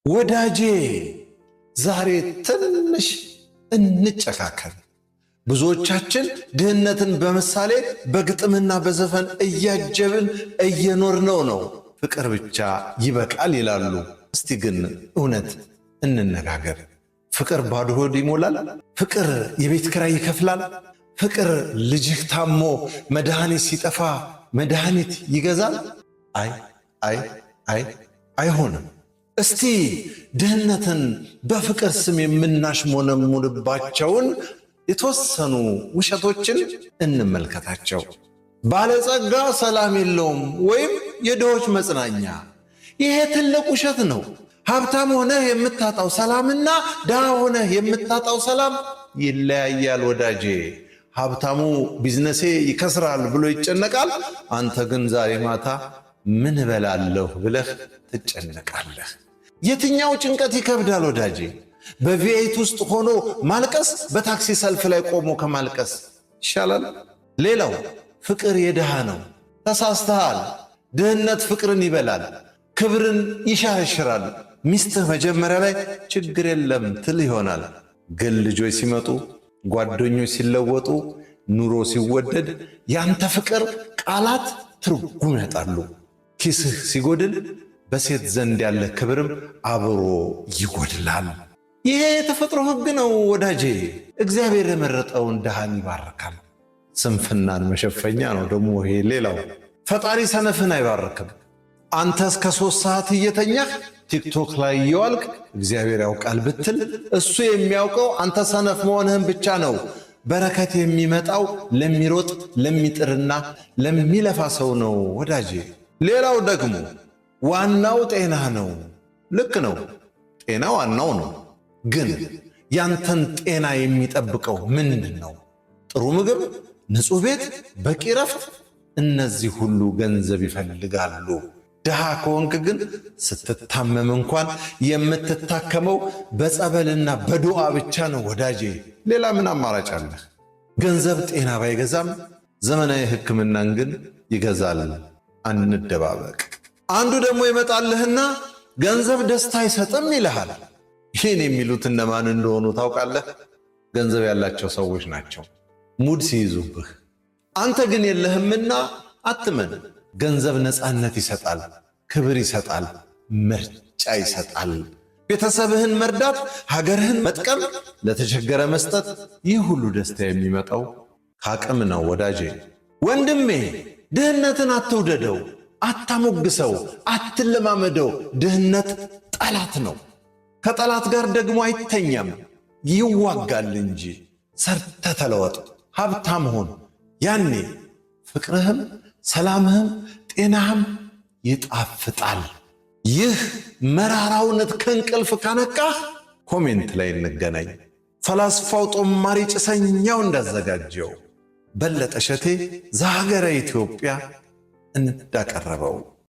ወዳጄ ዛሬ ትንሽ እንጨካከን። ብዙዎቻችን ድህነትን በምሳሌ በግጥምና በዘፈን እያጀብን እየኖርነው ነው። ፍቅር ብቻ ይበቃል ይላሉ። እስቲ ግን እውነት እንነጋገር። ፍቅር ባዶ ሆድ ይሞላል? ፍቅር የቤት ኪራይ ይከፍላል? ፍቅር ልጅህ ታሞ መድኃኒት ሲጠፋ መድኃኒት ይገዛል? አይሆንም። እስቲ ድህነትን በፍቅር ስም የምናሽሞነሙንባቸውን የተወሰኑ ውሸቶችን እንመልከታቸው። ባለጸጋ ሰላም የለውም ወይም የድሆች መጽናኛ፣ ይሄ ትልቅ ውሸት ነው። ሀብታም ሆነህ የምታጣው ሰላምና ድሃ ሆነህ የምታጣው ሰላም ይለያያል ወዳጄ። ሀብታሙ ቢዝነሴ ይከስራል ብሎ ይጨነቃል። አንተ ግን ዛሬ ማታ ምን እበላለሁ ብለህ ትጨነቃለህ። የትኛው ጭንቀት ይከብዳል ወዳጄ? በቪኤት ውስጥ ሆኖ ማልቀስ በታክሲ ሰልፍ ላይ ቆሞ ከማልቀስ ይሻላል? ሌላው ፍቅር የድሃ ነው። ተሳስተሃል። ድህነት ፍቅርን ይበላል፣ ክብርን ይሻሽራል። ሚስትህ መጀመሪያ ላይ ችግር የለም ትል ይሆናል፣ ግን ልጆች ሲመጡ፣ ጓደኞች ሲለወጡ፣ ኑሮ ሲወደድ ያንተ ፍቅር ቃላት ትርጉም ያጣሉ። ኪስህ ሲጎድል በሴት ዘንድ ያለ ክብርም አብሮ ይጎድላል። ይሄ የተፈጥሮ ሕግ ነው ወዳጄ። እግዚአብሔር የመረጠውን ድሃን ይባርካል። ስንፍናን መሸፈኛ ነው ደግሞ ይሄ ሌላው። ፈጣሪ ሰነፍን አይባርክም። አንተ እስከ 3 ሰዓት እየተኛህ ቲክቶክ ላይ እየዋልክ እግዚአብሔር ያውቃል ብትል እሱ የሚያውቀው አንተ ሰነፍ መሆንህን ብቻ ነው። በረከት የሚመጣው ለሚሮጥ ለሚጥርና ለሚለፋ ሰው ነው ወዳጄ። ሌላው ደግሞ ዋናው ጤና ነው። ልክ ነው፣ ጤና ዋናው ነው። ግን ያንተን ጤና የሚጠብቀው ምንድን ነው? ጥሩ ምግብ፣ ንጹሕ ቤት፣ በቂ ረፍት። እነዚህ ሁሉ ገንዘብ ይፈልጋሉ። ድሃ ከሆንክ ግን ስትታመም እንኳን የምትታከመው በጸበልና በዱዓ ብቻ ነው ወዳጄ። ሌላ ምን አማራጭ አለህ? ገንዘብ ጤና ባይገዛም ዘመናዊ ሕክምናን ግን ይገዛል። አንደባበቅ። አንዱ ደግሞ ይመጣልህና ገንዘብ ደስታ አይሰጥም ይልሃል። ይህን የሚሉት እነማን እንደሆኑ ታውቃለህ? ገንዘብ ያላቸው ሰዎች ናቸው ሙድ ሲይዙብህ። አንተ ግን የለህምና አትመን። ገንዘብ ነፃነት ይሰጣል፣ ክብር ይሰጣል፣ ምርጫ ይሰጣል። ቤተሰብህን መርዳት፣ ሀገርህን መጥቀም፣ ለተቸገረ መስጠት፣ ይህ ሁሉ ደስታ የሚመጣው ከአቅም ነው ወዳጄ። ወንድሜ ድህነትን አትውደደው፣ አታሞግሰው፣ አትለማመደው። ድህነት ጠላት ነው። ከጠላት ጋር ደግሞ አይተኛም፣ ይዋጋል እንጂ። ሰርተ ተለወጥ፣ ሀብታም ሆን። ያኔ ፍቅርህም ሰላምህም ጤናህም ይጣፍጣል። ይህ መራራ እውነት ከእንቅልፍ ካነቃህ ኮሜንት ላይ እንገናኝ። ፈላስፋው ጦማሪ ጭሰኛው እንዳዘጋጀው በለጠ ሸቴ ዘሀገረ ኢትዮጵያ እንዳቀረበው